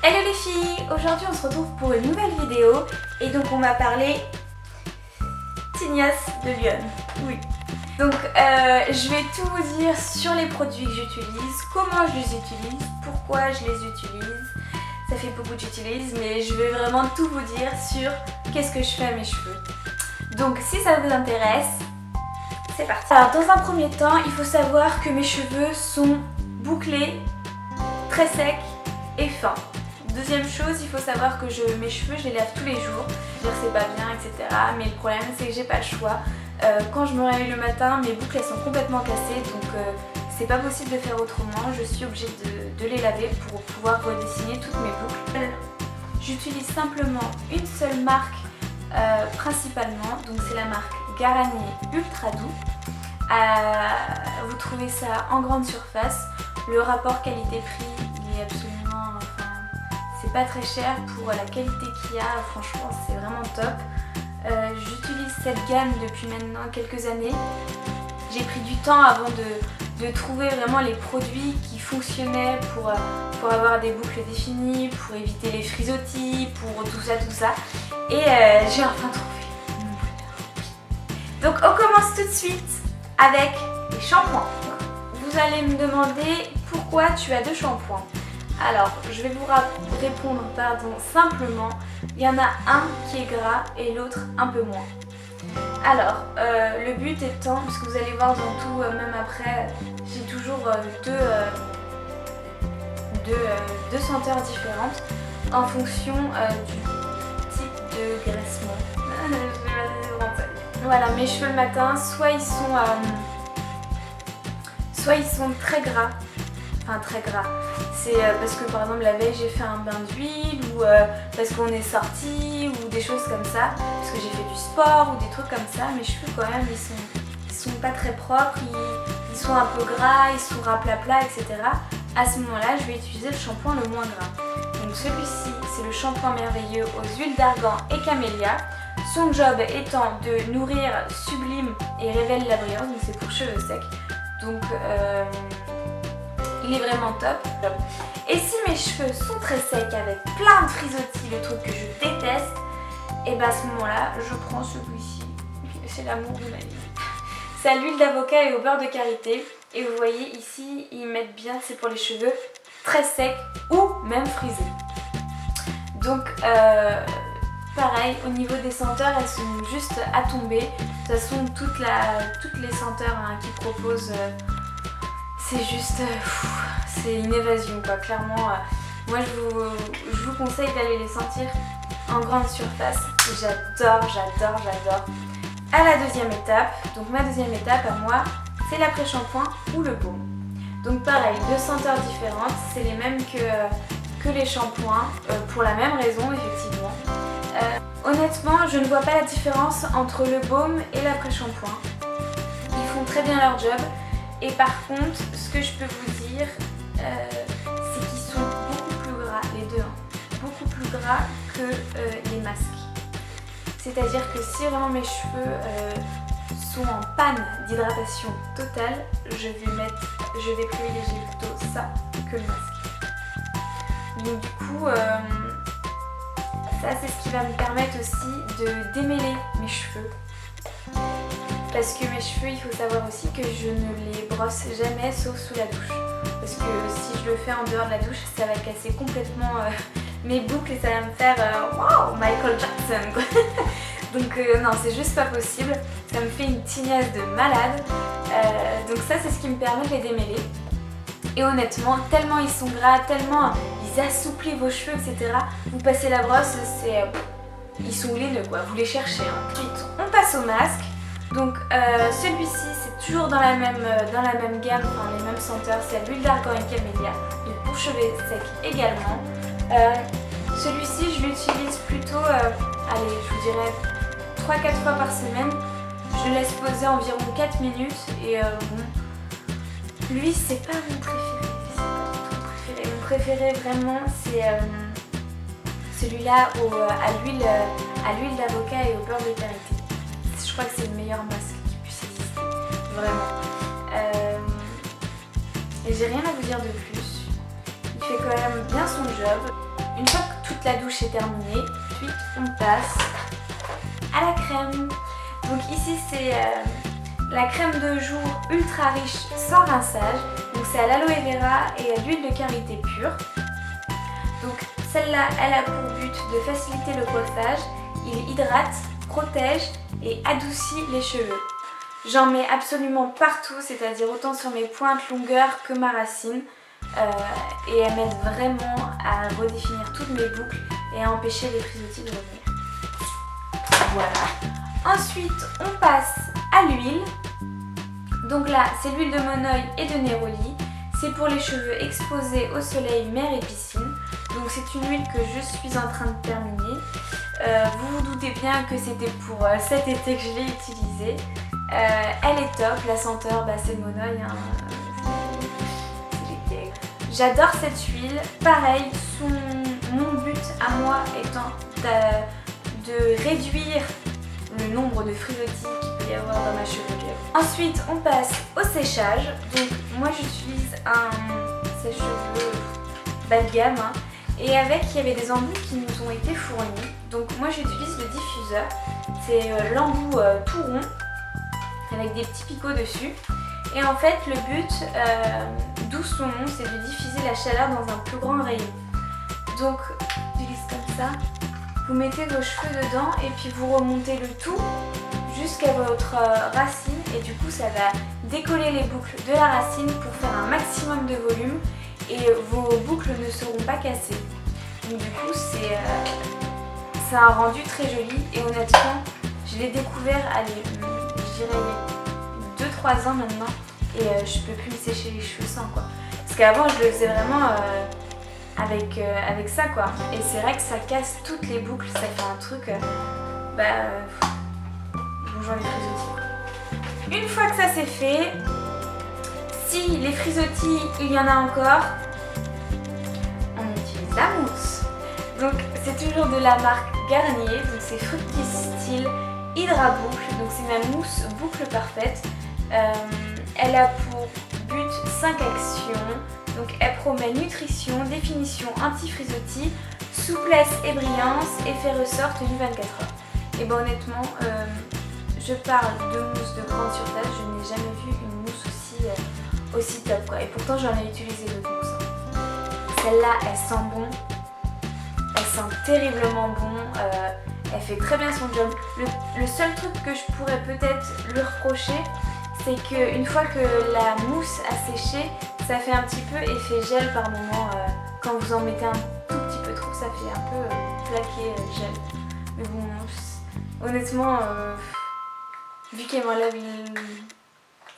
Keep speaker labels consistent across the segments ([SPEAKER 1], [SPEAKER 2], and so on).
[SPEAKER 1] Hello les filles, aujourd'hui on se retrouve pour une nouvelle vidéo et donc on va parler tignasse de Lyon. Oui. Donc je vais tout vous dire sur les produits que j'utilise, comment je les utilise, pourquoi je les utilise. Ça fait beaucoup que j'utilise mais je vais vraiment tout vous dire sur qu'est-ce que je fais à mes cheveux. Donc si ça vous intéresse, c'est parti. Alors dans un premier temps, il faut savoir que mes cheveux sont bouclés, très secs et fins. Deuxième chose, il faut savoir que mes cheveux, je les lave tous les jours. Je veux dire, c'est pas bien, etc. Mais le problème, c'est que j'ai pas le choix. Quand je me réveille le matin, mes boucles elles sont complètement cassées, donc c'est pas possible de faire autrement. Je suis obligée de les laver pour pouvoir redessiner toutes mes boucles. J'utilise simplement une seule marque principalement, donc c'est la marque Garnier Ultra Doux. Vous trouvez ça en grande surface. Le rapport qualité-prix, il est absolument... c'est pas très cher pour la qualité qu'il y a, franchement c'est vraiment top. J'utilise cette gamme depuis maintenant quelques années. J'ai pris du temps avant de trouver vraiment les produits qui fonctionnaient pour avoir des boucles définies, pour éviter les frisottis, pour tout ça. Et j'ai enfin trouvé mon bonheur. Donc on commence tout de suite avec les shampoings. Vous allez me demander pourquoi tu as deux shampoings. Alors, je vais vous répondre simplement. Il y en a un qui est gras et l'autre un peu moins. Alors, le but étant, parce que vous allez voir dans tout, même après, j'ai toujours deux senteurs différentes en fonction du type de graissement. Voilà, mes cheveux le matin, soit ils sont très gras. Enfin très gras, c'est parce que par exemple la veille j'ai fait un bain d'huile ou parce qu'on est sorti ou des choses comme ça, parce que j'ai fait du sport ou des trucs comme ça. Mes cheveux quand même ils sont pas très propres, ils sont un peu gras, ils sont raplapla, etc. À ce moment là je vais utiliser le shampoing le moins gras. Donc celui-ci c'est le shampoing merveilleux aux huiles d'argan et camélia. Son job étant de nourrir, sublime et révèle la brillance, donc c'est pour cheveux secs. Donc il est vraiment top. Et si mes cheveux sont très secs avec plein de frisottis, le truc que je déteste, et bien à ce moment-là, je prends celui-ci. C'est l'amour de ma vie. C'est à l'huile d'avocat et au beurre de karité. Et vous voyez ici, ils mettent bien, c'est pour les cheveux très secs ou même frisés. Donc pareil, au niveau des senteurs, elles sont juste à tomber. De toute façon, toutes les senteurs qu'ils proposent... c'est juste, c'est une évasion quoi, clairement. Moi je vous conseille d'aller les sentir en grande surface. J'adore. À la deuxième étape, donc ma deuxième étape à moi, c'est l'après-shampoing ou le baume. Donc pareil, deux senteurs différentes, c'est les mêmes que les shampoings, pour la même raison effectivement. Honnêtement, je ne vois pas la différence entre le baume et l'après-shampoing. Ils font très bien leur job. Et par contre, ce que je peux vous dire, c'est qu'ils sont beaucoup plus gras, les deux, beaucoup plus gras que les masques. C'est-à-dire que si vraiment mes cheveux sont en panne d'hydratation totale, je vais privilégier plutôt ça que le masque. Donc du coup, ça c'est ce qui va me permettre aussi de démêler mes cheveux. Parce que mes cheveux, il faut savoir aussi que je ne les brosse jamais sauf sous la douche. Parce que si je le fais en dehors de la douche, ça va casser complètement mes boucles et ça va me faire wow, Michael Jackson quoi. Donc non, c'est juste pas possible. Ça me fait une tignasse de malade. Donc ça, c'est ce qui me permet de les démêler. Et honnêtement, tellement ils sont gras, tellement ils assouplissent vos cheveux, etc. Vous passez la brosse, ils sont laineux quoi, vous les cherchez. Ensuite, on passe au masque. Donc celui-ci c'est toujours dans la même gamme, enfin les mêmes senteurs, c'est l'huile d'argan et camélia, donc pour cheveux secs également. Celui-ci je l'utilise plutôt, allez je vous dirais 3-4 fois par semaine. Je le laisse poser environ 4 minutes et bon, lui c'est pas mon préféré, mon préféré vraiment c'est celui-là à l'huile d'avocat et au beurre de karité. Je crois que c'est le meilleur masque qui puisse exister, vraiment. Et j'ai rien à vous dire de plus. Il fait quand même bien son job. une fois que toute la douche est terminée, ensuite on passe à la crème. Donc ici c'est la crème de jour ultra riche sans rinçage. Donc c'est à l'aloe vera et à l'huile de karité pure. Donc celle-là, elle a pour but de faciliter le coiffage. Il hydrate, protège et adoucit les cheveux. J'en mets absolument partout, c'est-à-dire autant sur mes pointes, longueurs que ma racine. Et elle m'aide vraiment à redéfinir toutes mes boucles et à empêcher les frisottis de revenir. Voilà. Ensuite, on passe à l'huile. Donc là, c'est l'huile de Monoi et de Neroli. C'est pour les cheveux exposés au soleil, mer et piscine. Donc c'est une huile que je suis en train de terminer. Vous vous doutez bien que c'était pour cet été que je l'ai utilisée. Elle est top, la senteur, c'est le Monoi. J'adore cette huile. Pareil, mon but à moi étant de réduire le nombre de frisottis qu'il peut y avoir dans ma chevelure. Ensuite, on passe au séchage. Donc moi j'utilise un sèche-cheveux bas de gamme. Et avec, il y avait des embouts qui nous ont été fournis. Donc moi j'utilise le diffuseur. C'est l'embout tout rond avec des petits picots dessus. Et en fait le but, d'où son nom, c'est de diffuser la chaleur dans un plus grand rayon. Donc j'utilise comme ça. Vous mettez vos cheveux dedans et puis vous remontez le tout jusqu'à votre racine. Et du coup ça va décoller les boucles de la racine pour faire un maximum de volume. Et vos boucles ne seront pas cassées. Donc du coup c'est un rendu très joli et honnêtement je l'ai découvert je dirais il y a 2-3 ans maintenant et je peux plus me sécher les cheveux sans quoi. Parce qu'avant je le faisais vraiment avec ça quoi. Et c'est vrai que ça casse toutes les boucles, ça fait un truc bonjour les frisottis. Une fois que ça c'est fait, si les frisottis il y en a encore, on utilise la mousse. Donc c'est toujours de la marque Garnier, donc c'est Fructis-Style Hydra Boucle, donc c'est ma mousse boucle parfaite. Elle a pour but 5 actions, donc elle promet nutrition, définition anti-frisottis, souplesse et brillance, effet ressort tenu 24 heures. Et honnêtement, je parle de mousse de grande surface, je n'ai jamais vu une mousse aussi top quoi. Et pourtant j'en ai utilisé d'autres mousses. Celle-là elle sent bon, elle sent terriblement bon, elle fait très bien son job. Le seul truc que je pourrais peut-être lui reprocher, c'est qu'une fois que la mousse a séché, ça fait un petit peu effet gel par moment. Quand vous en mettez un tout petit peu trop, ça fait un peu plaqué gel. Mais bon, honnêtement, vu qu'elle m'enlève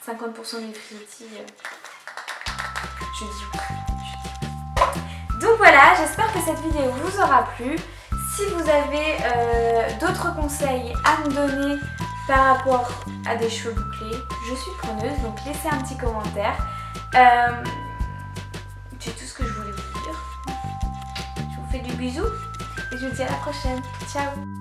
[SPEAKER 1] 50% des frisottis, je dis oui. Donc voilà, j'espère que cette vidéo vous aura plu. Si vous avez d'autres conseils à me donner par rapport à des cheveux bouclés, je suis preneuse, donc laissez un petit commentaire. C'est tout ce que je voulais vous dire. Je vous fais du bisou et je vous dis à la prochaine. Ciao!